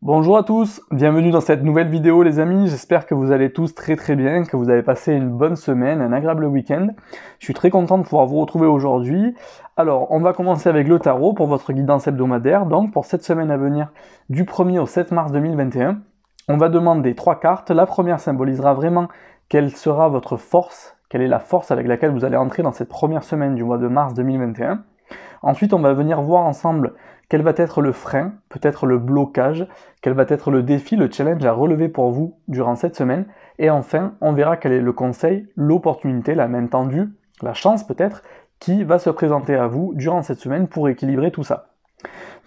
Bonjour à tous, bienvenue dans cette nouvelle vidéo les amis, j'espère que vous allez tous très bien, que vous avez passé une bonne semaine, un agréable week-end. Je suis très content de pouvoir vous retrouver aujourd'hui. Alors, on va commencer avec le tarot pour votre guidance hebdomadaire, donc pour cette semaine à venir du 1er au 7 mars 2021. On va demander 3 cartes, la première symbolisera vraiment quelle sera votre force, quelle est la force avec laquelle vous allez entrer dans cette première semaine du mois de mars 2021. Ensuite, on va venir voir ensemble quel va être le frein, peut-être le blocage, quel va être le défi, le challenge à relever pour vous durant cette semaine. Et enfin, on verra quel est le conseil, l'opportunité, la main tendue, la chance peut-être, qui va se présenter à vous durant cette semaine pour équilibrer tout ça.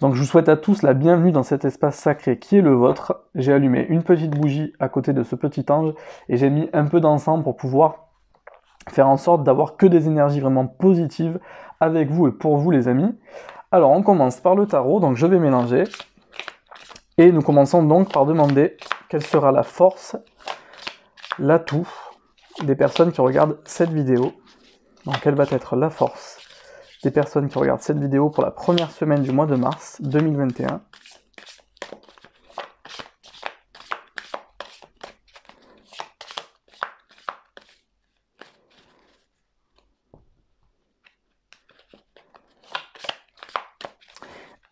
Donc je vous souhaite à tous la bienvenue dans cet espace sacré qui est le vôtre. J'ai allumé une petite bougie à côté de ce petit ange et j'ai mis un peu d'encens pour pouvoir faire en sorte d'avoir que des énergies vraiment positives avec vous et pour vous les amis. Alors on commence par le tarot, donc je vais mélanger. Et nous commençons donc par demander quelle sera la force, l'atout des personnes qui regardent cette vidéo. Donc quelle va être la force des personnes qui regardent cette vidéo pour la première semaine du mois de mars 2021.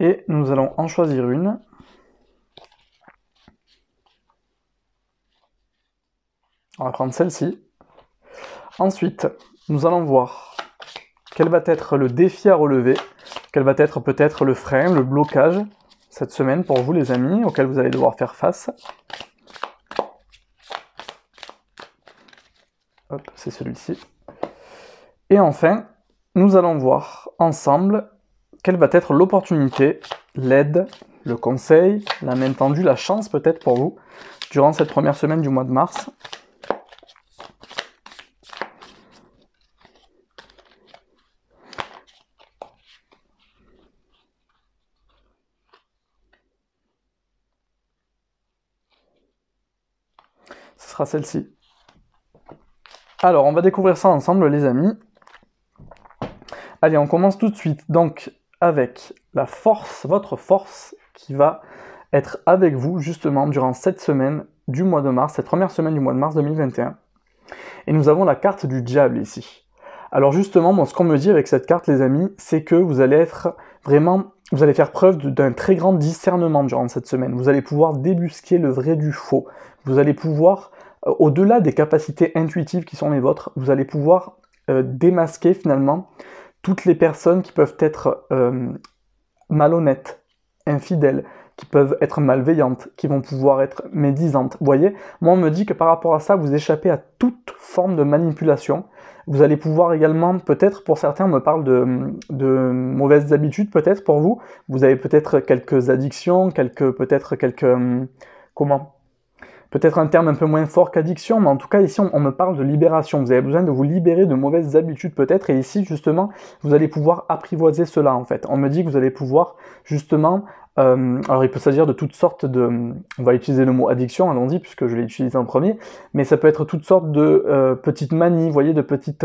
Et nous allons en choisir une. On va prendre celle-ci. Ensuite, nous allons voir quel va être le défi à relever, quel va être peut-être le frein, le blocage cette semaine pour vous les amis, auquel vous allez devoir faire face. Hop, c'est celui-ci. Et enfin, nous allons voir ensemble quelle va être l'opportunité, l'aide, le conseil, la main tendue, la chance peut-être pour vous durant cette première semaine du mois de mars. Ce sera celle-ci. Alors, on va découvrir ça ensemble les amis. Allez, on commence tout de suite donc avec la force, votre force qui va être avec vous justement durant cette semaine du mois de mars, cette première semaine du mois de mars 2021. Et nous avons la carte du diable ici. Alors justement, moi, ce qu'on me dit avec cette carte les amis, c'est que vous allez être vraiment, vous allez faire preuve d'un très grand discernement durant cette semaine. Vous allez pouvoir débusquer le vrai du faux. Vous allez pouvoir, au-delà des capacités intuitives qui sont les vôtres, vous allez pouvoir démasquer finalement toutes les personnes qui peuvent être malhonnêtes, infidèles, qui peuvent être malveillantes, qui vont pouvoir être médisantes. Vous voyez, moi on me dit que par rapport à ça, vous échappez à toute forme de manipulation. Vous allez pouvoir également, peut-être pour certains, on me parle de mauvaises habitudes, peut-être pour vous. Vous avez peut-être quelques addictions, peut-être quelques comment peut-être un terme un peu moins fort qu'addiction, mais en tout cas ici on me parle de libération. Vous avez besoin de vous libérer de mauvaises habitudes peut-être, et ici justement vous allez pouvoir apprivoiser cela en fait. On me dit que vous allez pouvoir justement, alors il peut s'agir de toutes sortes de, on va utiliser le mot addiction, allons-y puisque je l'ai utilisé en premier, mais ça peut être toutes sortes de petites manies, vous voyez, de petites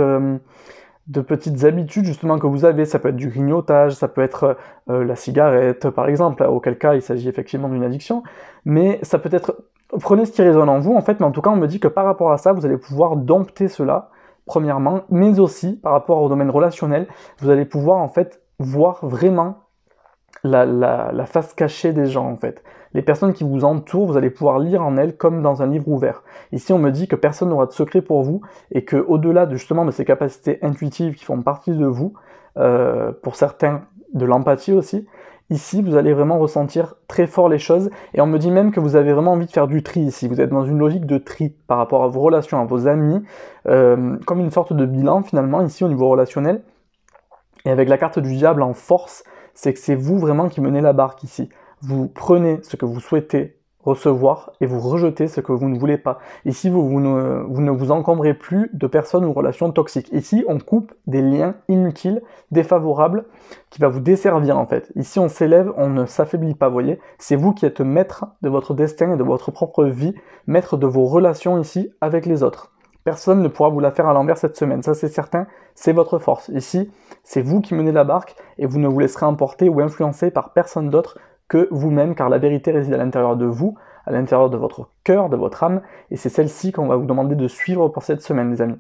habitudes justement que vous avez. Ça peut être du grignotage, ça peut être la cigarette par exemple, auquel cas il s'agit effectivement d'une addiction, mais ça peut être, prenez ce qui résonne en vous en fait, mais en tout cas on me dit que par rapport à ça, vous allez pouvoir dompter cela, premièrement, mais aussi par rapport au domaine relationnel, vous allez pouvoir en fait voir vraiment la face cachée des gens en fait. Les personnes qui vous entourent, vous allez pouvoir lire en elles comme dans un livre ouvert. Ici, on me dit que personne n'aura de secret pour vous et que au-delà justement de ces capacités intuitives qui font partie de vous, pour certains de l'empathie aussi, ici, vous allez vraiment ressentir très fort les choses et on me dit même que vous avez vraiment envie de faire du tri ici. Vous êtes dans une logique de tri par rapport à vos relations, à vos amis, comme une sorte de bilan finalement ici au niveau relationnel. Et avec la carte du diable en force, c'est que c'est vous vraiment qui menez la barque ici. Vous prenez ce que vous souhaitez recevoir et vous rejetez ce que vous ne voulez pas. Ici, vous ne vous encombrez plus de personnes ou relations toxiques. Ici, on coupe des liens inutiles, défavorables, qui va vous desservir en fait. Ici, on s'élève, on ne s'affaiblit pas, vous voyez. C'est vous qui êtes maître de votre destin et de votre propre vie, maître de vos relations ici avec les autres. Personne ne pourra vous la faire à l'envers cette semaine, ça c'est certain, c'est votre force. Ici, c'est vous qui menez la barque et vous ne vous laisserez emporter ou influencer par personne d'autre que vous-même, car la vérité réside à l'intérieur de vous, à l'intérieur de votre cœur, de votre âme, et c'est celle-ci qu'on va vous demander de suivre pour cette semaine, les amis.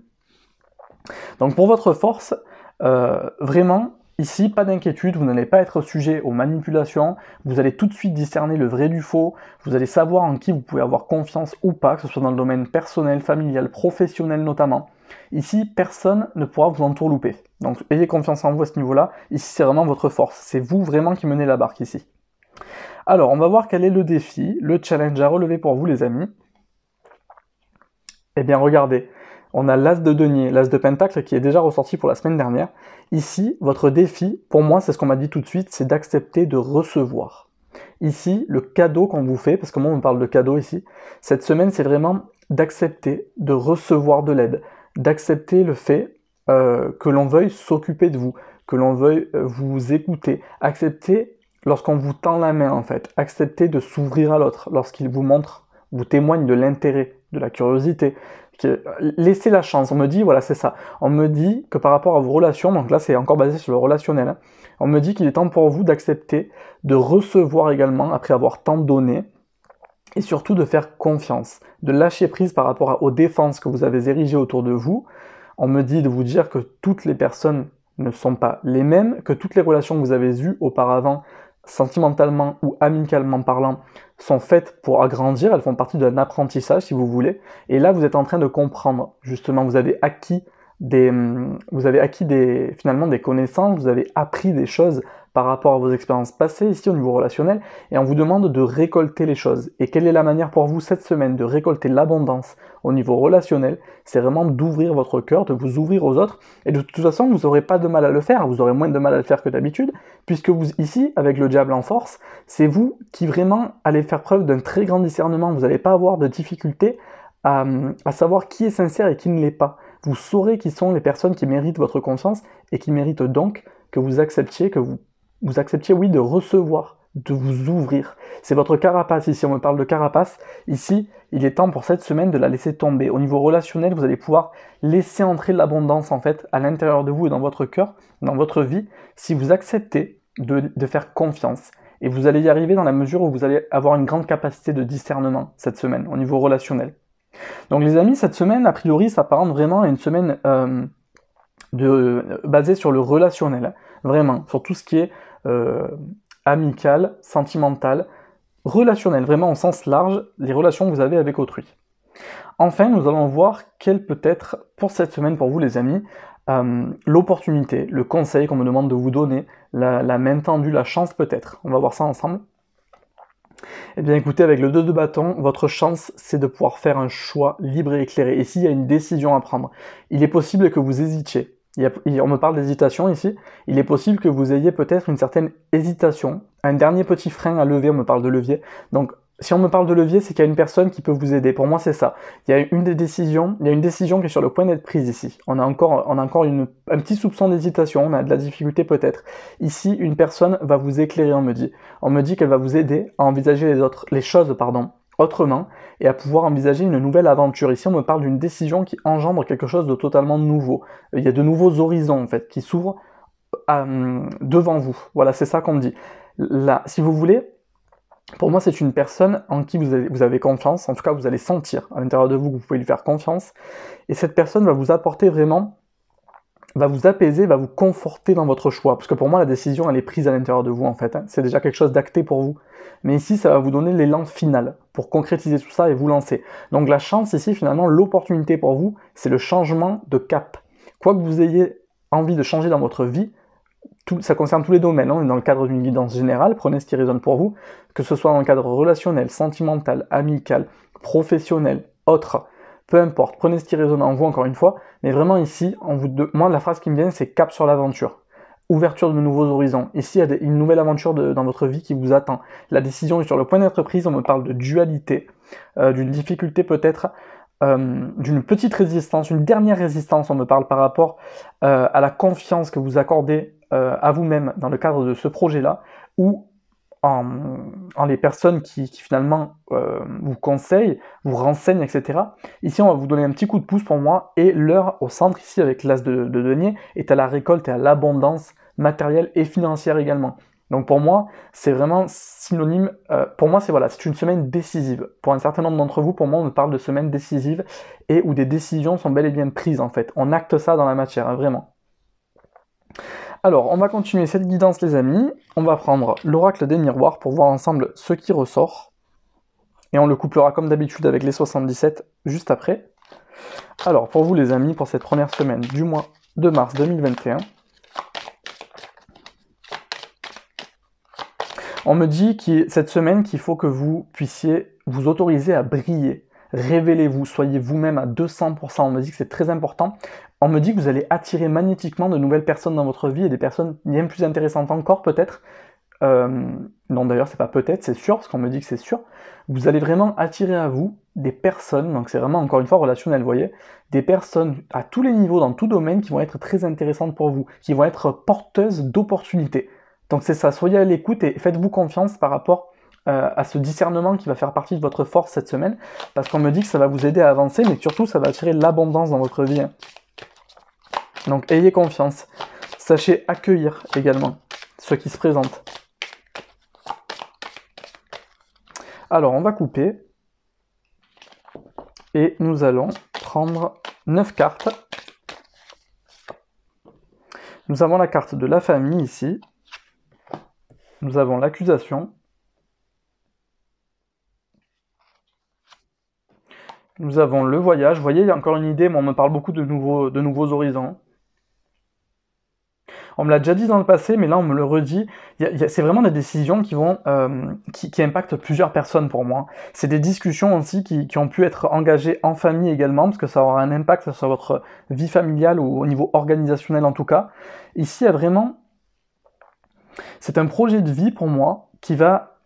Donc pour votre force, vraiment, ici, pas d'inquiétude, vous n'allez pas être sujet aux manipulations, vous allez tout de suite discerner le vrai du faux, vous allez savoir en qui vous pouvez avoir confiance ou pas, que ce soit dans le domaine personnel, familial, professionnel notamment. Ici, personne ne pourra vous entourlouper. Donc ayez confiance en vous à ce niveau-là, ici c'est vraiment votre force, c'est vous vraiment qui menez la barque ici. Alors, on va voir quel est le défi, le challenge à relever pour vous les amis. Eh bien regardez, on a l'as de denier, l'as de pentacle qui est déjà ressorti pour la semaine dernière. Ici, votre défi, pour moi, c'est ce qu'on m'a dit tout de suite, c'est d'accepter de recevoir. Ici, le cadeau qu'on vous fait, parce que moi on parle de cadeau ici, cette semaine c'est vraiment d'accepter de recevoir de l'aide, d'accepter le fait que l'on veuille s'occuper de vous, que l'on veuille vous écouter, accepter lorsqu'on vous tend la main en fait, accepter de s'ouvrir à l'autre, lorsqu'il vous montre, vous témoigne de l'intérêt, de la curiosité, laissez la chance. On me dit, voilà, c'est ça. On me dit que par rapport à vos relations, donc là c'est encore basé sur le relationnel, hein, on me dit qu'il est temps pour vous d'accepter de recevoir également après avoir tant donné et surtout de faire confiance, de lâcher prise par rapport aux défenses que vous avez érigées autour de vous. On me dit de vous dire que toutes les personnes ne sont pas les mêmes, que toutes les relations que vous avez eues auparavant, sentimentalement ou amicalement parlant, sont faites pour agrandir, elles font partie d'un apprentissage si vous voulez, et là vous êtes en train de comprendre, justement, vous avez acquis finalement des connaissances, vous avez appris des choses par rapport à vos expériences passées ici au niveau relationnel, et on vous demande de récolter les choses. Et quelle est la manière pour vous cette semaine de récolter l'abondance au niveau relationnel? C'est vraiment d'ouvrir votre cœur, de vous ouvrir aux autres, et de toute façon vous n'aurez pas de mal à le faire, vous aurez moins de mal à le faire que d'habitude, puisque vous ici, avec le diable en force, c'est vous qui vraiment allez faire preuve d'un très grand discernement, vous n'allez pas avoir de difficulté à savoir qui est sincère et qui ne l'est pas. Vous saurez qui sont les personnes qui méritent votre confiance et qui méritent donc que vous acceptiez, oui, de recevoir, de vous ouvrir. C'est votre carapace ici, on me parle de carapace. Ici, il est temps pour cette semaine de la laisser tomber. Au niveau relationnel, vous allez pouvoir laisser entrer l'abondance en fait à l'intérieur de vous et dans votre cœur, dans votre vie, si vous acceptez de faire confiance. Et vous allez y arriver dans la mesure où vous allez avoir une grande capacité de discernement cette semaine, au niveau relationnel. Donc les amis, cette semaine, a priori, s'apparente vraiment à une semaine basée sur le relationnel, vraiment, sur tout ce qui est amical, sentimental, relationnel, vraiment au sens large, les relations que vous avez avec autrui. Enfin, nous allons voir quelle peut être, pour cette semaine, pour vous les amis, l'opportunité, le conseil qu'on me demande de vous donner, la main tendue, la chance peut-être. On va voir ça ensemble. Eh bien écoutez, avec le 2 de bâton, votre chance c'est de pouvoir faire un choix libre et éclairé. Et s'il y a une décision à prendre, il est possible que vous hésitiez. On me parle d'hésitation ici, il est possible que vous ayez peut-être une certaine hésitation, un dernier petit frein à lever, on me parle de levier. Donc si on me parle de levier, c'est qu'il y a une personne qui peut vous aider. Pour moi, c'est ça. Il y a une décision qui est sur le point d'être prise ici. On a encore un petit soupçon d'hésitation, on a de la difficulté peut-être. Ici, une personne va vous éclairer, on me dit. On me dit qu'elle va vous aider à envisager les choses autrement et à pouvoir envisager une nouvelle aventure. Ici, on me parle d'une décision qui engendre quelque chose de totalement nouveau. Il y a de nouveaux horizons, en fait, qui s'ouvrent devant vous. Voilà, c'est ça qu'on me dit. Là, si vous voulez, pour moi, c'est une personne en qui vous avez confiance, en tout cas vous allez sentir à l'intérieur de vous que vous pouvez lui faire confiance, et cette personne va vous apporter vraiment, va vous apaiser, va vous conforter dans votre choix, parce que pour moi la décision elle est prise à l'intérieur de vous en fait, hein. C'est déjà quelque chose d'acté pour vous, mais ici ça va vous donner l'élan final pour concrétiser tout ça et vous lancer. Donc la chance ici finalement, l'opportunité pour vous, c'est le changement de cap. Quoi que vous ayez envie de changer dans votre vie, ça concerne tous les domaines, on est dans le cadre d'une guidance générale, prenez ce qui résonne pour vous, que ce soit dans le cadre relationnel, sentimental, amical, professionnel, autre, peu importe, prenez ce qui résonne en vous encore une fois, mais vraiment ici, moi la phrase qui me vient c'est cap sur l'aventure, ouverture de nouveaux horizons. Ici il y a une nouvelle aventure dans votre vie qui vous attend, la décision est sur le point d'être prise, on me parle de dualité, d'une difficulté peut-être, d'une petite résistance, une dernière résistance, on me parle par rapport à la confiance que vous accordez à vous-même dans le cadre de ce projet-là, ou en les personnes qui finalement vous conseillent, vous renseignent, etc. Ici, on va vous donner un petit coup de pouce pour moi, et l'heure au centre, ici, avec l'as de denier, est à la récolte et à l'abondance matérielle et financière également. Donc pour moi, c'est vraiment synonyme, pour moi c'est voilà, c'est une semaine décisive. Pour un certain nombre d'entre vous, pour moi on me parle de semaine décisive et où des décisions sont bel et bien prises en fait. On acte ça dans la matière, hein, vraiment. Alors, on va continuer cette guidance les amis, on va prendre l'oracle des miroirs pour voir ensemble ce qui ressort. Et on le couplera comme d'habitude avec les 77 juste après. Alors, pour vous les amis, pour cette première semaine du mois de mars 2021, on me dit cette semaine qu'il faut que vous puissiez vous autoriser à briller. Révélez-vous, soyez vous-même à 200%. On me dit que c'est très important. On me dit que vous allez attirer magnétiquement de nouvelles personnes dans votre vie et des personnes bien plus intéressantes encore peut-être. Non d'ailleurs c'est pas peut-être, c'est sûr, parce qu'on me dit que c'est sûr. Vous allez vraiment attirer à vous des personnes, donc c'est vraiment encore une fois relationnel, vous voyez, des personnes à tous les niveaux, dans tout domaine, qui vont être très intéressantes pour vous, qui vont être porteuses d'opportunités. Donc c'est ça, soyez à l'écoute et faites-vous confiance par rapport à ce discernement qui va faire partie de votre force cette semaine, parce qu'on me dit que ça va vous aider à avancer, mais surtout ça va attirer l'abondance dans votre vie. Donc ayez confiance, sachez accueillir également ce qui se présente. Alors on va couper, et nous allons prendre 9 cartes. Nous avons la carte de la famille ici, nous avons l'accusation, nous avons le voyage. Vous voyez, il y a encore une idée, mais on me parle beaucoup de nouveaux horizons. On me l'a déjà dit dans le passé, mais là on me le redit. C'est vraiment des décisions qui impactent plusieurs personnes pour moi. C'est des discussions aussi qui ont pu être engagées en famille également, parce que ça aura un impact sur votre vie familiale ou au niveau organisationnel en tout cas. Ici, il y a vraiment... C'est un projet de vie pour moi qui va...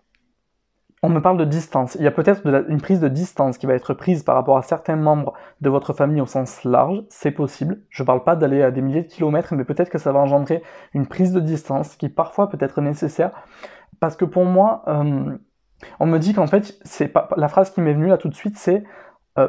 On me parle de distance. Il y a peut-être une prise de distance qui va être prise par rapport à certains membres de votre famille au sens large, c'est possible. Je ne parle pas d'aller à des milliers de kilomètres, mais peut-être que ça va engendrer une prise de distance qui parfois peut être nécessaire. Parce que pour moi, on me dit qu'en fait, la phrase qui m'est venue là tout de suite, c'est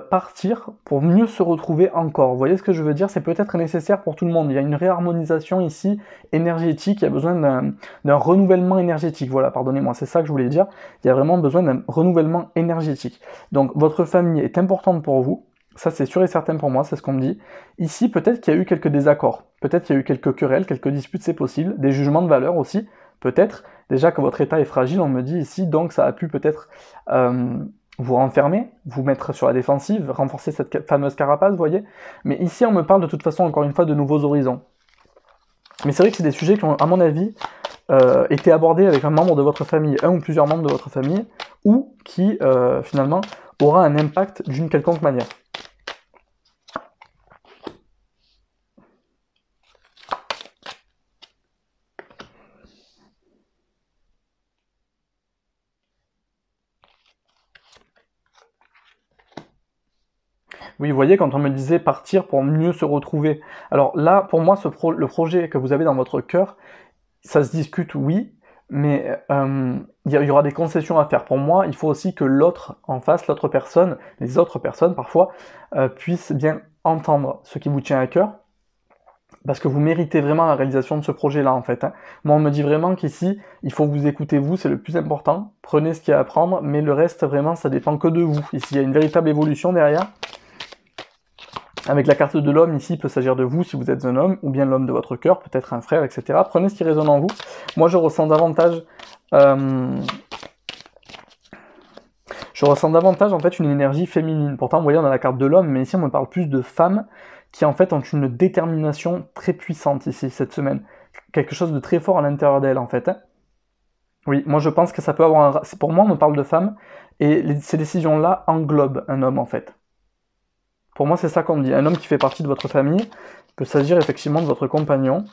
partir pour mieux se retrouver encore. Vous voyez ce que je veux dire? C'est peut-être nécessaire pour tout le monde. Il y a une réharmonisation ici énergétique, il y a besoin d'un renouvellement énergétique. Voilà, pardonnez-moi, c'est ça que je voulais dire. Il y a vraiment besoin d'un renouvellement énergétique. Donc votre famille est importante pour vous, ça c'est sûr et certain pour moi, c'est ce qu'on me dit. Ici, peut-être qu'il y a eu quelques désaccords, peut-être qu'il y a eu quelques querelles, quelques disputes, c'est possible, des jugements de valeur aussi, peut-être. Déjà que votre état est fragile, on me dit ici, donc ça a pu peut-être... vous renfermer, vous mettre sur la défensive, renforcer cette fameuse carapace, vous voyez. Mais ici, on me parle de toute façon, encore une fois, de nouveaux horizons. Mais c'est vrai que c'est des sujets qui ont, à mon avis, été abordés avec un membre de votre famille, un ou plusieurs membres de votre famille, ou qui, finalement, aura un impact d'une quelconque manière. Oui, vous voyez, quand on me disait partir pour mieux se retrouver. Alors là, pour moi, le projet que vous avez dans votre cœur, ça se discute, oui, mais il y aura des concessions à faire. Pour moi, il faut aussi que l'autre en face, l'autre personne, les autres personnes parfois, puissent bien entendre ce qui vous tient à cœur, parce que vous méritez vraiment la réalisation de ce projet-là, en fait. Moi, on me dit vraiment qu'ici, il faut vous écouter vous, c'est le plus important. Prenez ce qu'il y a à prendre, mais le reste, vraiment, ça dépend que de vous. Ici, il y a une véritable évolution derrière. Avec la carte de l'homme, ici, il peut s'agir de vous si vous êtes un homme, ou bien l'homme de votre cœur, peut-être un frère, etc. Prenez ce qui résonne en vous. Moi, je ressens davantage... Je ressens davantage, en fait, une énergie féminine. Pourtant, vous voyez, on a la carte de l'homme, mais ici, on me parle plus de femmes qui, en fait, ont une détermination très puissante, ici, cette semaine. Quelque chose de très fort à l'intérieur d'elles, en fait. Oui, moi, je pense que ça peut avoir un... Pour moi, on me parle de femmes, et ces décisions-là englobent un homme, en fait. Pour moi, c'est ça qu'on me dit. Un homme qui fait partie de votre famille peut s'agir effectivement de votre compagnon.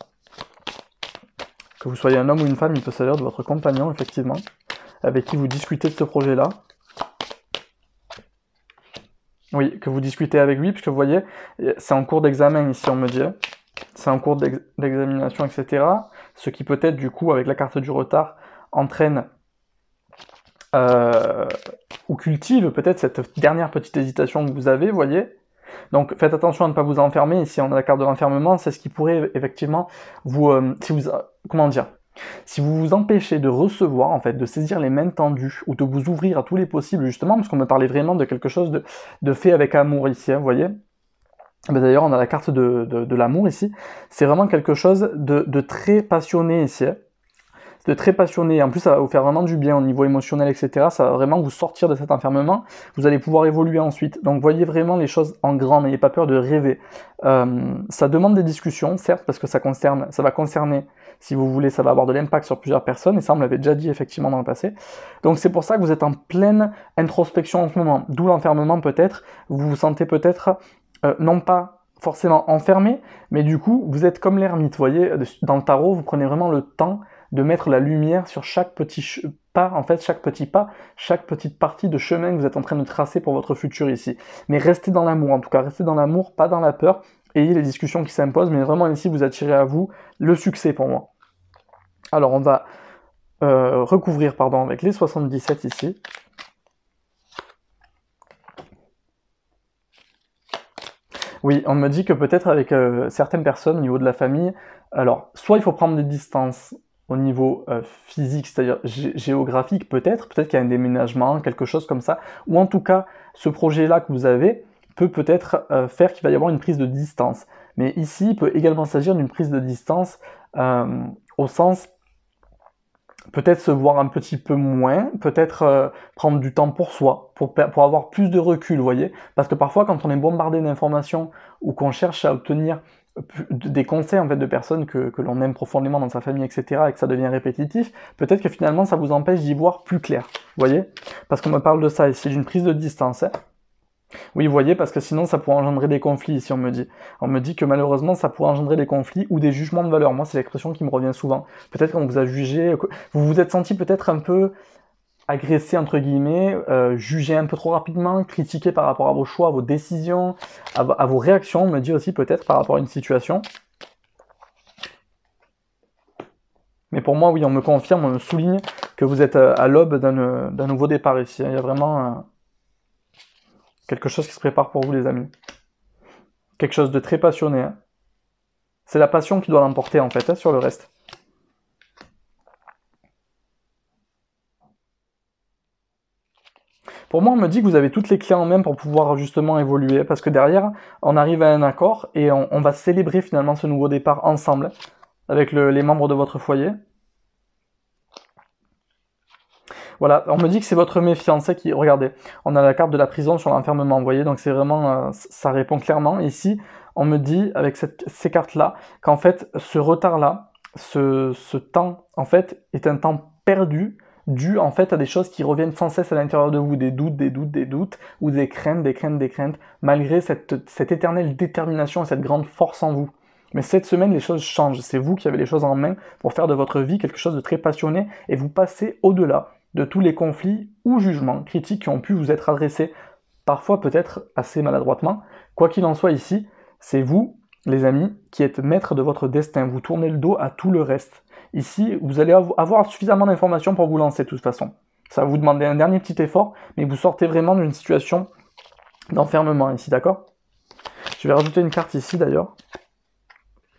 Que vous soyez un homme ou une femme, il peut s'agir de votre compagnon, effectivement, avec qui vous discutez de ce projet-là. Oui, que vous discutez avec lui, puisque vous voyez, c'est en cours d'examen ici, on me dit. C'est en cours d'examination, etc. Ce qui peut-être, du coup, avec la carte du retard, entraîne ou cultive peut-être cette dernière petite hésitation que vous avez, vous voyez. Donc faites attention à ne pas vous enfermer. Ici on a la carte de l'enfermement, c'est ce qui pourrait effectivement vous... comment dire, Si vous vous empêchez de recevoir, en fait, de saisir les mains tendues, ou de vous ouvrir à tous les possibles, justement, parce qu'on me parlait vraiment de quelque chose de fait avec amour ici, hein, vous voyez. D'ailleurs, on a la carte de l'amour ici. C'est vraiment quelque chose de très passionné ici, hein. De très passionné. En plus, ça va vous faire vraiment du bien au niveau émotionnel, etc. Ça va vraiment vous sortir de cet enfermement. Vous allez pouvoir évoluer ensuite. Donc, voyez vraiment les choses en grand. N'ayez pas peur de rêver. Ça demande des discussions, certes, parce que ça va concerner, si vous voulez, ça va avoir de l'impact sur plusieurs personnes. Et ça, on me l'avait déjà dit effectivement dans le passé. Donc, c'est pour ça que vous êtes en pleine introspection en ce moment. D'où l'enfermement peut-être. Vous vous sentez peut-être non pas forcément enfermé, mais du coup, vous êtes comme l'ermite. Vous voyez, dans le tarot, vous prenez vraiment le temps de mettre la lumière sur chaque petit pas, en fait, chaque petit pas, chaque petite partie de chemin que vous êtes en train de tracer pour votre futur ici. Mais restez dans l'amour, en tout cas, restez dans l'amour, pas dans la peur, ayez les discussions qui s'imposent, mais vraiment ici, vous attirez à vous le succès pour moi. Alors, on va recouvrir, pardon, avec les 77 ici. Oui, on me dit que peut-être avec certaines personnes au niveau de la famille, alors, soit il faut prendre des distances au niveau physique, c'est-à-dire géographique peut-être qu'il y a un déménagement, quelque chose comme ça, ou en tout cas, ce projet-là que vous avez peut peut-être faire qu'il va y avoir une prise de distance. Mais ici, il peut également s'agir d'une prise de distance au sens peut-être se voir un petit peu moins, peut-être prendre du temps pour soi, pour avoir plus de recul, vous voyez. Parce que parfois, quand on est bombardé d'informations ou qu'on cherche à obtenir des conseils en fait de personnes que l'on aime profondément dans sa famille, etc., et que ça devient répétitif, peut-être que finalement ça vous empêche d'y voir plus clair, vous voyez. Parce qu'on me parle de ça ici, d'une prise de distance, hein. Oui, vous voyez, parce que sinon ça pourrait engendrer des conflits ici, on me dit. On me dit que malheureusement ça pourrait engendrer des conflits ou des jugements de valeur. Moi, c'est l'expression qui me revient souvent. Peut-être qu'on vous a jugé, vous vous êtes senti peut-être un peu agressé entre guillemets, jugé un peu trop rapidement, critiqué par rapport à vos choix, à vos décisions, à vos réactions, on me dit aussi peut-être par rapport à une situation. Mais pour moi, oui, on me confirme, on me souligne que vous êtes à l'aube d'un nouveau départ ici. Il y a vraiment quelque chose qui se prépare pour vous, les amis. Quelque chose de très passionné, hein. C'est la passion qui doit l'emporter en fait, hein, sur le reste. Pour moi, on me dit que vous avez toutes les clés en main pour pouvoir justement évoluer, parce que derrière, on arrive à un accord et on va célébrer finalement ce nouveau départ ensemble, avec les membres de votre foyer. Voilà, on me dit que c'est votre méfiance qui... Regardez, on a la carte de la prison sur l'enfermement, vous voyez, donc c'est vraiment... ça répond clairement. Et ici, on me dit, avec ces cartes-là, qu'en fait, ce retard-là, ce temps, en fait, est un temps perdu, dû en fait à des choses qui reviennent sans cesse à l'intérieur de vous, des doutes, ou des craintes, malgré cette éternelle détermination et cette grande force en vous. Mais cette semaine, les choses changent. C'est vous qui avez les choses en main pour faire de votre vie quelque chose de très passionné et vous passez au-delà de tous les conflits ou jugements critiques qui ont pu vous être adressés, parfois peut-être assez maladroitement. Quoi qu'il en soit ici, c'est vous, les amis, qui êtes maîtres de votre destin. Vous tournez le dos à tout le reste. Ici, vous allez avoir suffisamment d'informations pour vous lancer de toute façon. Ça va vous demander un dernier petit effort, mais vous sortez vraiment d'une situation d'enfermement ici, d'accord? Je vais rajouter une carte ici d'ailleurs.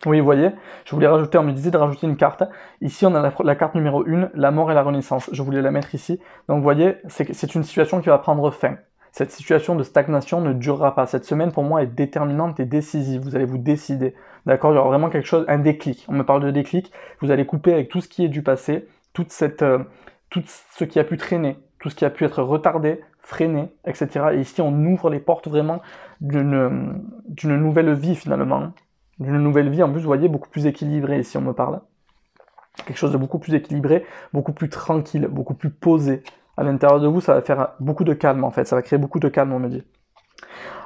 Oui, vous voyez, je voulais rajouter, on me disait de rajouter une carte. Ici, on a la carte numéro 1, la mort et la renaissance. Je voulais la mettre ici. Donc, vous voyez, c'est une situation qui va prendre fin. Cette situation de stagnation ne durera pas. Cette semaine, pour moi, est déterminante et décisive. Vous allez vous décider. D'accord? Il y aura vraiment quelque chose, un déclic. On me parle de déclic. Vous allez couper avec tout ce qui est du passé, tout ce qui a pu traîner, tout ce qui a pu être retardé, freiné, etc. Et ici, on ouvre les portes vraiment d'une nouvelle vie, finalement. D'une nouvelle vie, en plus, vous voyez, beaucoup plus équilibrée, ici, on me parle. Quelque chose de beaucoup plus équilibré, beaucoup plus tranquille, beaucoup plus posé. À l'intérieur de vous, ça va faire beaucoup de calme, en fait. Ça va créer beaucoup de calme, on me dit.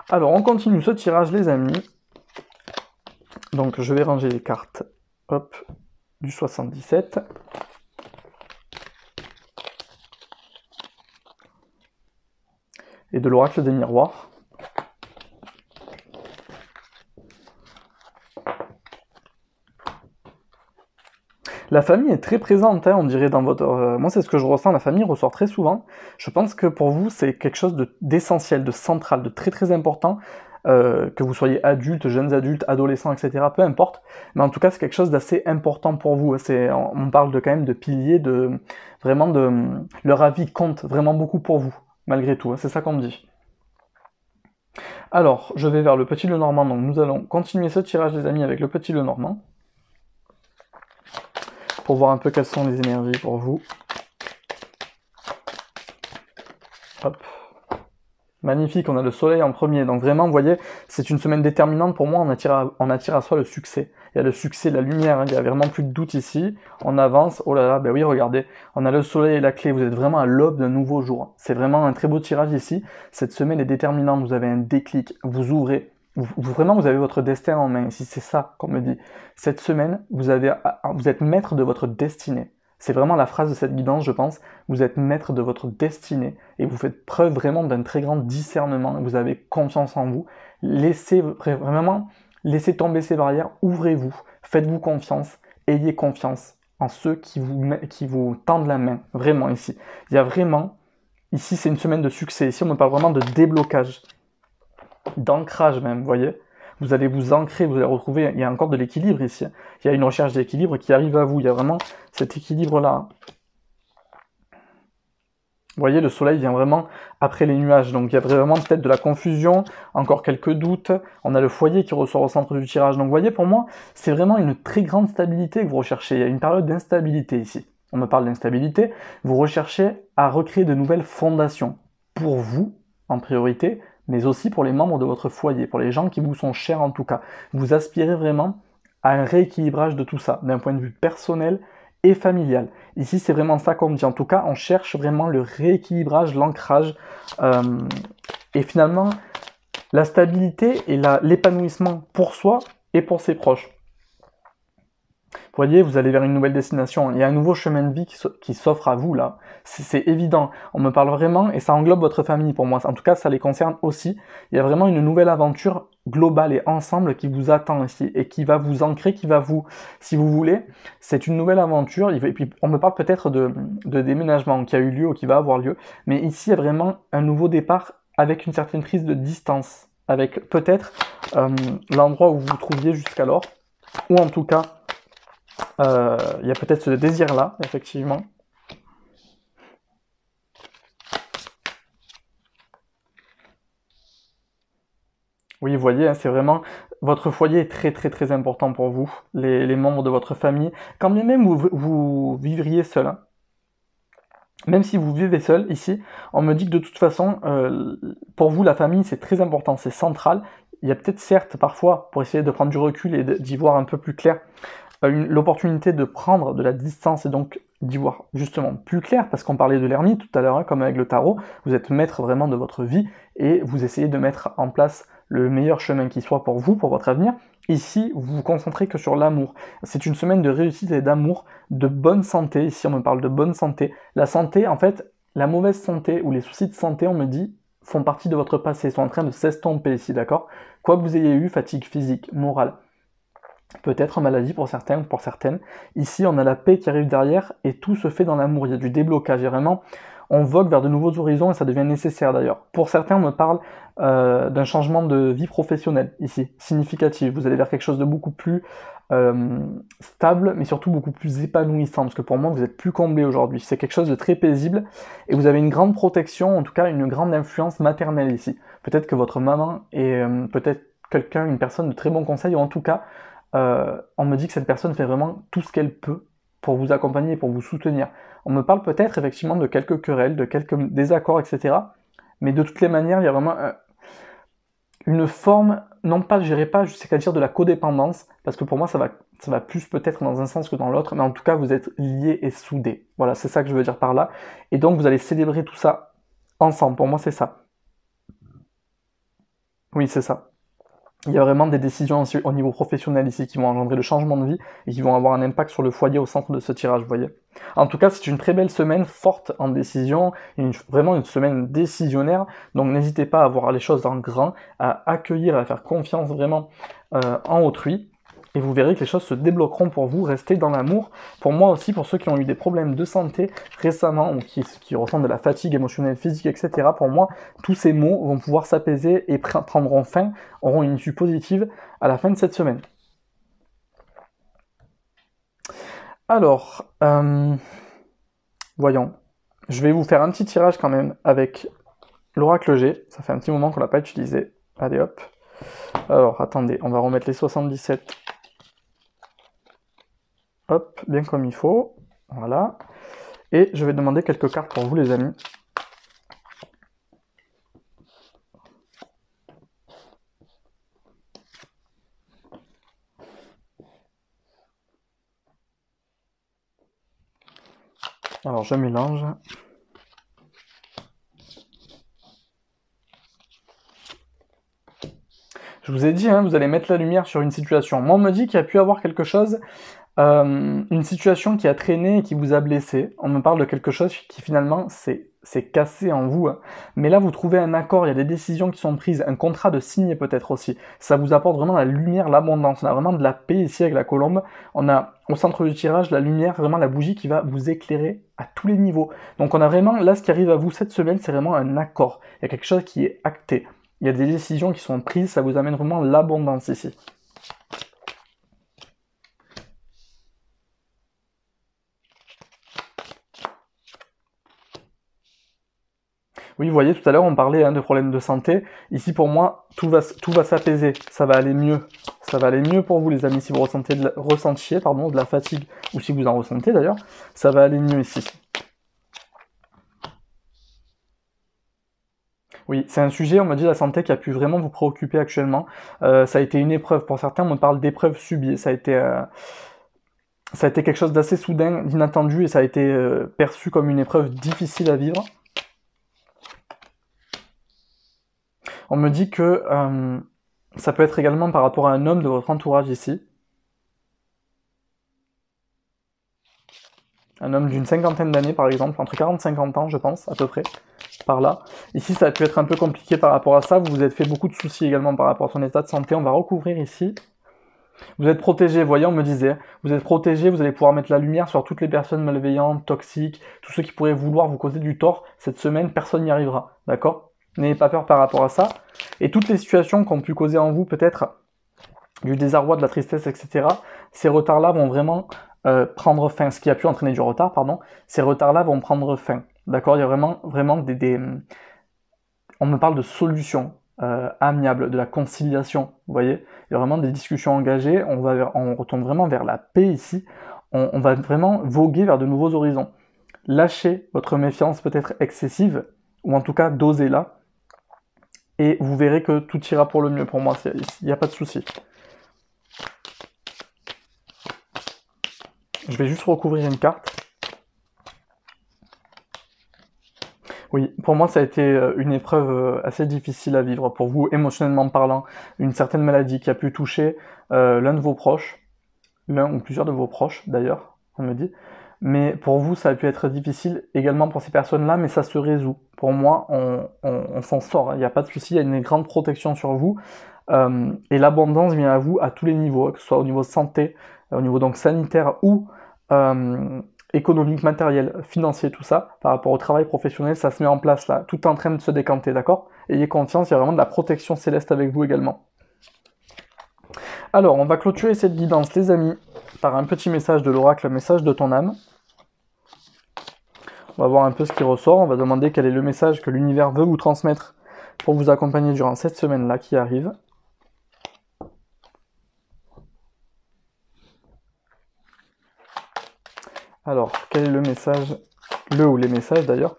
Alors, on continue ce tirage, les amis. Donc, je vais ranger les cartes, hop, du 77. Et de l'oracle des miroirs. La famille est très présente, hein, on dirait dans votre... moi, c'est ce que je ressens, la famille ressort très souvent. Je pense que pour vous, c'est quelque chose d'essentiel, de central, de très très important. que vous soyez adulte, jeunes adultes, adolescents, etc., peu importe, mais en tout cas c'est quelque chose d'assez important pour vous. On parle quand même de piliers, vraiment leur avis compte vraiment beaucoup pour vous, malgré tout, c'est ça qu'on me dit. Alors, je vais vers le petit Lenormand, donc nous allons continuer ce tirage les amis avec le petit Lenormand, pour voir un peu quelles sont les énergies pour vous. Hop. Magnifique, on a le soleil en premier, donc vraiment, vous voyez, c'est une semaine déterminante pour moi, on attire à soi le succès. Il y a le succès, la lumière, hein, il n'y a vraiment plus de doute ici, on avance, oh là là, ben oui, regardez, on a le soleil et la clé, vous êtes vraiment à l'aube d'un nouveau jour. C'est vraiment un très beau tirage ici, cette semaine est déterminante, vous avez un déclic, vous ouvrez, vraiment vous avez votre destin en main, ici c'est ça qu'on me dit. Cette semaine, vous êtes maître de votre destinée. C'est vraiment la phrase de cette guidance, je pense. Vous êtes maître de votre destinée et vous faites preuve vraiment d'un très grand discernement. Vous avez confiance en vous. Laissez tomber ces barrières. Ouvrez-vous. Faites-vous confiance. Ayez confiance en ceux qui vous tendent la main. Vraiment ici. Il y a vraiment, ici c'est une semaine de succès. Ici on me parle vraiment de déblocage, d'ancrage même, vous voyez. Vous allez vous ancrer, vous allez retrouver, il y a encore de l'équilibre ici. Il y a une recherche d'équilibre qui arrive à vous, il y a vraiment cet équilibre-là. Vous voyez, le soleil vient vraiment après les nuages, donc il y a vraiment peut-être de la confusion, encore quelques doutes. On a le foyer qui ressort au centre du tirage. Donc vous voyez, pour moi, c'est vraiment une très grande stabilité que vous recherchez. Il y a une période d'instabilité ici. On me parle d'instabilité. Vous recherchez à recréer de nouvelles fondations pour vous, en priorité, mais aussi pour les membres de votre foyer, pour les gens qui vous sont chers en tout cas. Vous aspirez vraiment à un rééquilibrage de tout ça, d'un point de vue personnel et familial. Ici, c'est vraiment ça qu'on me dit. En tout cas, on cherche vraiment le rééquilibrage, l'ancrage, et finalement, la stabilité et l'épanouissement pour soi et pour ses proches. Vous voyez, vous allez vers une nouvelle destination. Il y a un nouveau chemin de vie qui s'offre à vous, là. C'est évident. On me parle vraiment, et ça englobe votre famille pour moi. En tout cas, ça les concerne aussi. Il y a vraiment une nouvelle aventure globale et ensemble qui vous attend ici, et qui va vous ancrer, qui va vous, si vous voulez, c'est une nouvelle aventure. Et puis, on me parle peut-être de déménagement qui a eu lieu ou qui va avoir lieu. Mais ici, il y a vraiment un nouveau départ avec une certaine prise de distance. Avec peut-être l'endroit où vous vous trouviez jusqu'alors, ou en tout cas, il y a peut-être ce désir-là, effectivement. Oui, vous voyez, hein, c'est vraiment... Votre foyer est très très très important pour vous, les membres de votre famille. Quand bien même vous vivriez seul, hein. Même si vous vivez seul, ici, on me dit que de toute façon, pour vous, la famille, c'est très important, c'est central. Il y a peut-être certes, parfois, pour essayer de prendre du recul et d'y voir un peu plus clair, l'opportunité de prendre de la distance et donc d'y voir justement plus clair, parce qu'on parlait de l'ermite tout à l'heure, hein, comme avec le tarot, vous êtes maître vraiment de votre vie et vous essayez de mettre en place le meilleur chemin qui soit pour vous, pour votre avenir. Ici, vous vous concentrez que sur l'amour. C'est une semaine de réussite et d'amour, de bonne santé. Ici, on me parle de bonne santé. La santé, en fait, la mauvaise santé ou les soucis de santé, on me dit, font partie de votre passé, sont en train de s'estomper ici, d'accord? Quoi que vous ayez eu, fatigue physique, morale, peut-être maladie pour certains ou pour certaines. Ici, on a la paix qui arrive derrière et tout se fait dans l'amour. Il y a du déblocage. Et vraiment, on vogue vers de nouveaux horizons et ça devient nécessaire d'ailleurs. Pour certains, on me parle d'un changement de vie professionnelle ici, significatif. Vous allez vers quelque chose de beaucoup plus stable, mais surtout beaucoup plus épanouissant, parce que pour moi, vous êtes plus comblé aujourd'hui. C'est quelque chose de très paisible et vous avez une grande protection, en tout cas une grande influence maternelle ici. Peut-être que votre maman est peut-être quelqu'un, une personne de très bon conseil, ou en tout cas, on me dit que cette personne fait vraiment tout ce qu'elle peut pour vous accompagner, pour vous soutenir. On me parle peut-être effectivement de quelques querelles, de quelques désaccords, etc. Mais de toutes les manières, il y a vraiment une forme, non pas, je dirais pas jusqu'à dire de la codépendance, parce que pour moi ça va plus peut-être dans un sens que dans l'autre, mais en tout cas vous êtes liés et soudés. Voilà, c'est ça que je veux dire par là. Et donc vous allez célébrer tout ça ensemble, pour moi c'est ça. Oui, c'est ça. Il y a vraiment des décisions au niveau professionnel ici qui vont engendrer le changement de vie et qui vont avoir un impact sur le foyer au centre de ce tirage, vous voyez. En tout cas, c'est une très belle semaine, forte en décision, vraiment une semaine décisionnaire, donc n'hésitez pas à voir les choses en grand, à accueillir, à faire confiance vraiment en autrui. et vous verrez que les choses se débloqueront pour vous. Restez dans l'amour. Pour moi aussi, pour ceux qui ont eu des problèmes de santé récemment ou qui ressentent de la fatigue émotionnelle, physique, etc., pour moi, tous ces maux vont pouvoir s'apaiser et prendront fin, auront une issue positive à la fin de cette semaine. Alors, voyons. Je vais vous faire un petit tirage quand même avec l'oracle G. Ça fait un petit moment qu'on l'a pas utilisé. Allez hop. Alors, attendez, on va remettre les 77. Hop, bien comme il faut. Voilà. Et je vais demander quelques cartes pour vous, les amis. Alors, je mélange. Je vous ai dit, hein, vous allez mettre la lumière sur une situation. Moi, on me dit qu'il y a pu avoir quelque chose, une situation qui a traîné et qui vous a blessé. On me parle de quelque chose qui finalement s'est cassé en vous. Hein. Mais là, vous trouvez un accord, il y a des décisions qui sont prises, un contrat de signer peut-être aussi. Ça vous apporte vraiment la lumière, l'abondance. On a vraiment de la paix ici avec la colombe. On a au centre du tirage la lumière, vraiment la bougie qui va vous éclairer à tous les niveaux. Donc on a vraiment, là, ce qui arrive à vous cette semaine, c'est vraiment un accord. Il y a quelque chose qui est acté. Il y a des décisions qui sont prises, ça vous amène vraiment l'abondance ici. Oui, vous voyez, tout à l'heure, on parlait de problèmes de santé. Ici, pour moi, tout va s'apaiser, ça va aller mieux. Ça va aller mieux pour vous, les amis, si vous ressentiez de la fatigue, ou si vous en ressentez d'ailleurs, ça va aller mieux ici. Oui, c'est un sujet, on me dit, la santé qui a pu vraiment vous préoccuper actuellement. Ça a été une épreuve. Pour certains, on me parle d'épreuve subie. Ça a été quelque chose d'assez soudain, d'inattendu, et ça a été perçu comme une épreuve difficile à vivre. On me dit que ça peut être également par rapport à un homme de votre entourage ici. Un homme d'une cinquantaine d'années, par exemple, entre 40 et 50 ans, je pense, à peu près, par là. Ici, ça a pu être un peu compliqué par rapport à ça. Vous vous êtes fait beaucoup de soucis également par rapport à son état de santé. On va recouvrir ici. Vous êtes protégé, voyez, on me disait. Vous êtes protégé, vous allez pouvoir mettre la lumière sur toutes les personnes malveillantes, toxiques, tous ceux qui pourraient vouloir vous causer du tort. Cette semaine, personne n'y arrivera, d'accord? N'ayez pas peur par rapport à ça. Et toutes les situations qui ont pu causer en vous, peut-être, du désarroi, de la tristesse, etc., ces retards-là vont vraiment prendre fin. Ce qui a pu entraîner du retard, pardon, ces retards-là vont prendre fin. D'accord? Il y a vraiment on me parle de solutions amiables, de la conciliation, vous voyez? Il y a vraiment des discussions engagées, on retourne vraiment vers la paix ici, on va vraiment voguer vers de nouveaux horizons. Lâchez votre méfiance peut-être excessive, ou en tout cas dosez-la, et vous verrez que tout ira pour le mieux pour moi, il n'y a pas de souci. Je vais juste recouvrir une carte. Oui, pour moi ça a été une épreuve assez difficile à vivre pour vous, émotionnellement parlant, une certaine maladie qui a pu toucher l'un de vos proches, l'un ou plusieurs de vos proches d'ailleurs, on me dit. Mais pour vous ça a pu être difficile également pour ces personnes-là, mais ça se résout. Pour moi, on s'en sort, il n'y a pas de souci, il y a une grande protection sur vous, et l'abondance vient à vous à tous les niveaux, que ce soit au niveau santé, au niveau donc sanitaire ou économique, matériel, financier, tout ça, par rapport au travail professionnel, ça se met en place là, tout est en train de se décanter, d'accord? Ayez confiance, il y a vraiment de la protection céleste avec vous également. Alors, on va clôturer cette guidance, les amis, par un petit message de l'oracle, message de ton âme. On va voir un peu ce qui ressort, on va demander quel est le message que l'univers veut vous transmettre pour vous accompagner durant cette semaine-là qui arrive. Alors, quel est le message, ou les messages d'ailleurs,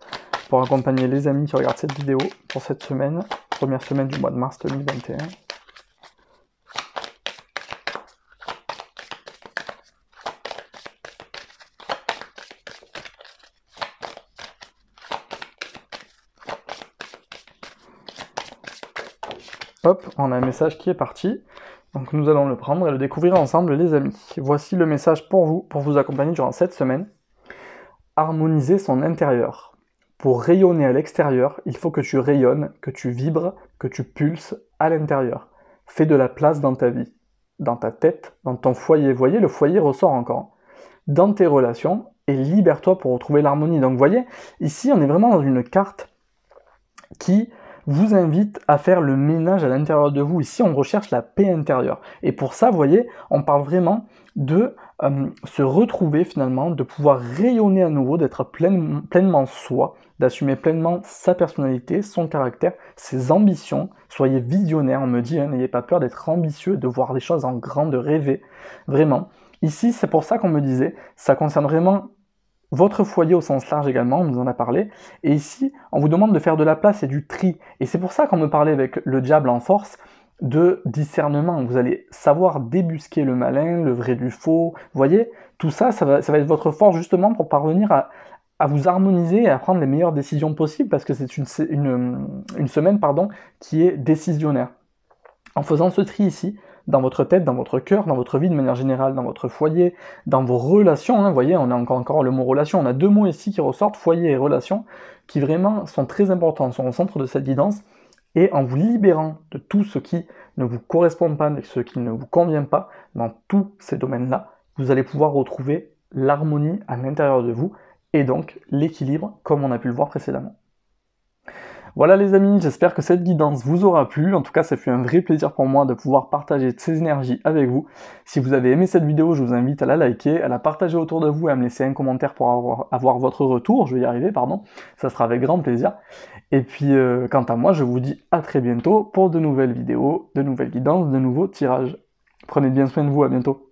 pour accompagner les amis qui regardent cette vidéo pour cette semaine, première semaine du mois de mars 2021. Hop, on a un message qui est parti. Donc nous allons le prendre et le découvrir ensemble, les amis. Voici le message pour vous accompagner durant cette semaine. Harmoniser son intérieur. Pour rayonner à l'extérieur, il faut que tu rayonnes, que tu vibres, que tu pulses à l'intérieur. Fais de la place dans ta vie. dans ta tête, dans ton foyer. Vous voyez, le foyer ressort encore. Dans tes relations, et libère-toi pour retrouver l'harmonie. Donc vous voyez, ici on est vraiment dans une carte qui vous invite à faire le ménage à l'intérieur de vous. Ici on recherche la paix intérieure. Et pour ça, vous voyez, on parle vraiment de se retrouver finalement, de pouvoir rayonner à nouveau, d'être pleinement soi, d'assumer pleinement sa personnalité, son caractère, ses ambitions. Soyez visionnaire, on me dit, hein, n'ayez pas peur d'être ambitieux, de voir les choses en grand, de rêver, vraiment. Ici, c'est pour ça qu'on me disait, ça concerne vraiment votre foyer au sens large également, on nous en a parlé, et ici, on vous demande de faire de la place et du tri. Et c'est pour ça qu'on me parlait avec le diable en force de discernement. Vous allez savoir débusquer le malin, le vrai du faux. Vous voyez, tout ça, ça va être votre force justement pour parvenir à vous harmoniser et à prendre les meilleures décisions possibles, parce que c'est une semaine qui est décisionnaire. En faisant ce tri ici, dans votre tête, dans votre cœur, dans votre vie de manière générale, dans votre foyer, dans vos relations, hein, vous voyez, on a encore le mot relation, on a deux mots ici qui ressortent, foyer et relation, qui vraiment sont très importants, sont au centre de cette guidance, et en vous libérant de tout ce qui ne vous correspond pas, de ce qui ne vous convient pas, dans tous ces domaines-là, vous allez pouvoir retrouver l'harmonie à l'intérieur de vous, et donc l'équilibre, comme on a pu le voir précédemment. Voilà les amis, j'espère que cette guidance vous aura plu. En tout cas, ça fut un vrai plaisir pour moi de pouvoir partager ces énergies avec vous. Si vous avez aimé cette vidéo, je vous invite à la liker, à la partager autour de vous et à me laisser un commentaire pour avoir votre retour. Je vais y arriver, pardon. Ça sera avec grand plaisir. Et puis, quant à moi, je vous dis à très bientôt pour de nouvelles vidéos, de nouvelles guidances, de nouveaux tirages. Prenez bien soin de vous, à bientôt.